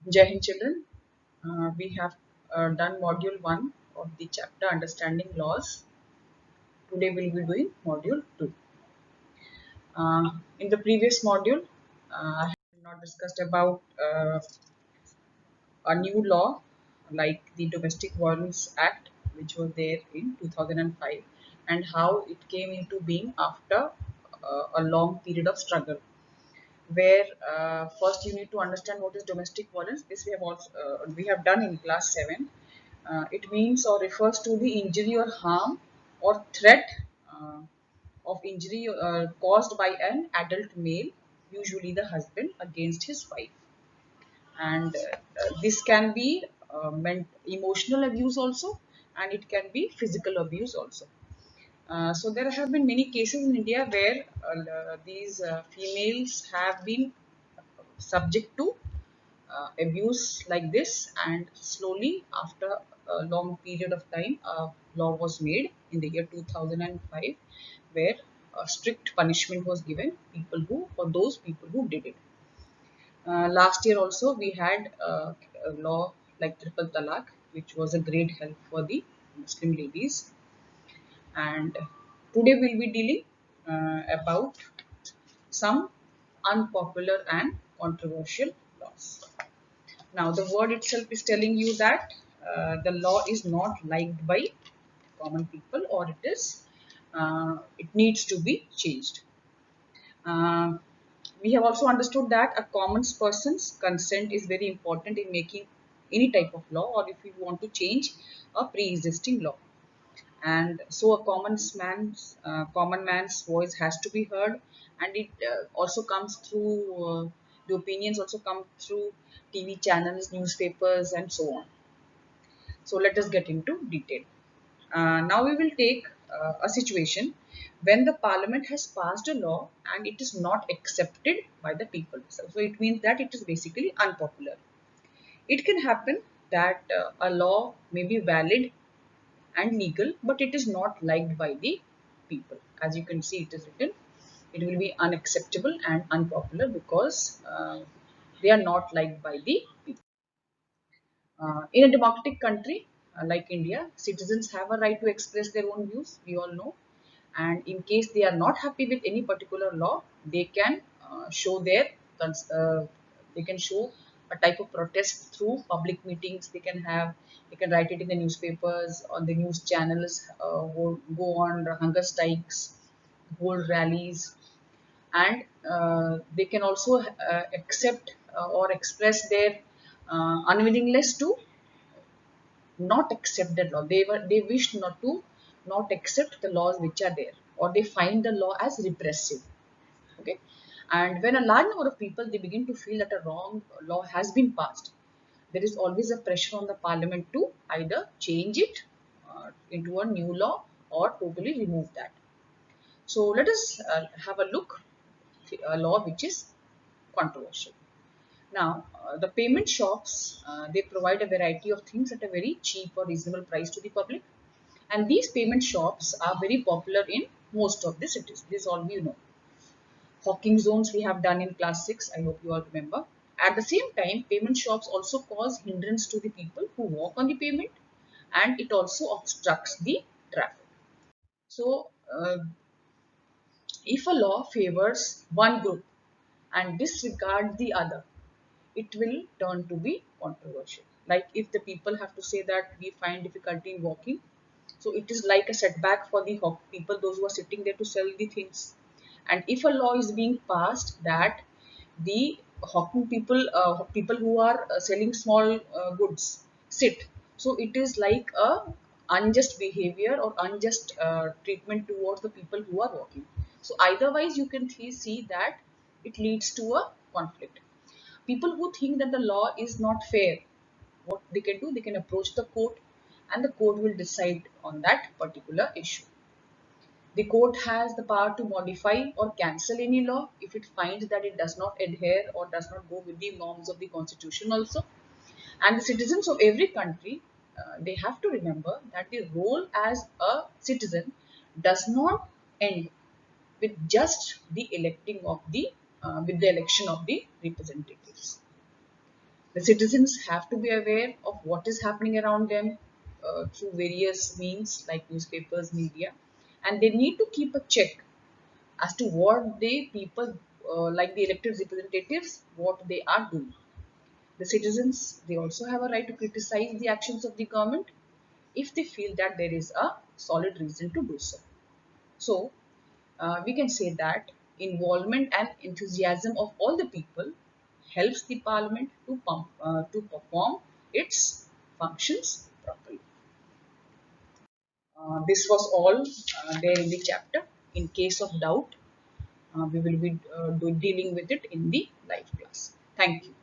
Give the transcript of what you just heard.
Jai Hind children, we have done module 1 of the chapter Understanding Laws. Today we will be doing module 2. In the previous module, I have not discussed about a new law like the Domestic Violence Act, which was there in 2005, and how it came into being after a long period of struggle. Where first you need to understand what is domestic violence. This we have also we have done in class 7. It means or refers to the injury or harm or threat uh, of injury caused by an adult male, usually the husband, against his wife. And this can be emotional abuse also, and it can be physical abuse also. So there have been many cases in India where these females have been subject to abuse like this, and slowly after a long period of time a law was made in the year 2005 where a strict punishment was given people who for those people who did it. Last year also we had a law like triple talaq, which was a great help for the Muslim ladies. And today we'll be dealing about some unpopular and controversial laws. Now, the word itself is telling you that the law is not liked by common people, or it needs to be changed. Uh, we have also understood that a common person's consent is very important in making any type of law, or if we want to change a pre-existing law. And so a common man's voice has to be heard, and it also comes through the opinions also come through TV channels, newspapers, and so on. So let us get into detail. Now we will take a situation when the parliament has passed a law and it is not accepted by the people. So it means that it is basically unpopular. It can happen that a law may be valid and legal, but it is not liked by the people. As you can see, it is written, it will be unacceptable and unpopular because they are not liked by the people. In a democratic country like India, citizens have a right to express their own views, we all know. And in case they are not happy with any particular law, they can show they can show a type of protest through public meetings. They can write it in the newspapers, on the news channels, go on hunger strikes, hold rallies, and they can also accept or express their unwillingness to not accept that law. They wish not accept the laws which are there, or they find the law as repressive. Okay, and when a large number of people they begin to feel that a wrong law has been passed, there is always a pressure on the parliament to either change it into a new law or totally remove that. So let us have a look a law which is controversial. Now, the payment shops, they provide a variety of things at a very cheap or reasonable price to the public. And these payment shops are very popular in most of the cities. This all you know. Hawking zones we have done in class 6. I hope you all remember. At the same time, payment shops also cause hindrance to the people who walk on the pavement, and it also obstructs the traffic. So, if a law favors one group and disregards the other, it will turn to be controversial. Like if the people have to say that we find difficulty in walking, so it is like a setback for the people, those who are sitting there to sell the things. And if a law is being passed that the hawking people, people who are selling small goods sit, so it is like a unjust behavior or unjust treatment towards the people who are walking. So eitherwise you can see that it leads to a conflict. People who think that the law is not fair, what they can do, they can approach the court, and the court will decide on that particular issue. The court has the power to modify or cancel any law if it finds that it does not adhere or does not go with the norms of the constitution also. And the citizens of every country, they have to remember that the role as a citizen does not end with just the electing of the with the election of the representatives. The citizens have to be aware of what is happening around them through various means like newspapers, media, and they need to keep a check as to what they people like the elected representatives what they are doing. The citizens they also have a right to criticize the actions of the government if they feel that there is a solid reason to do so. So we can say that involvement and enthusiasm of all the people helps the parliament to perform its functions properly. This was all there in the chapter. In case of doubt, we will be dealing with it in the live class. Thank you.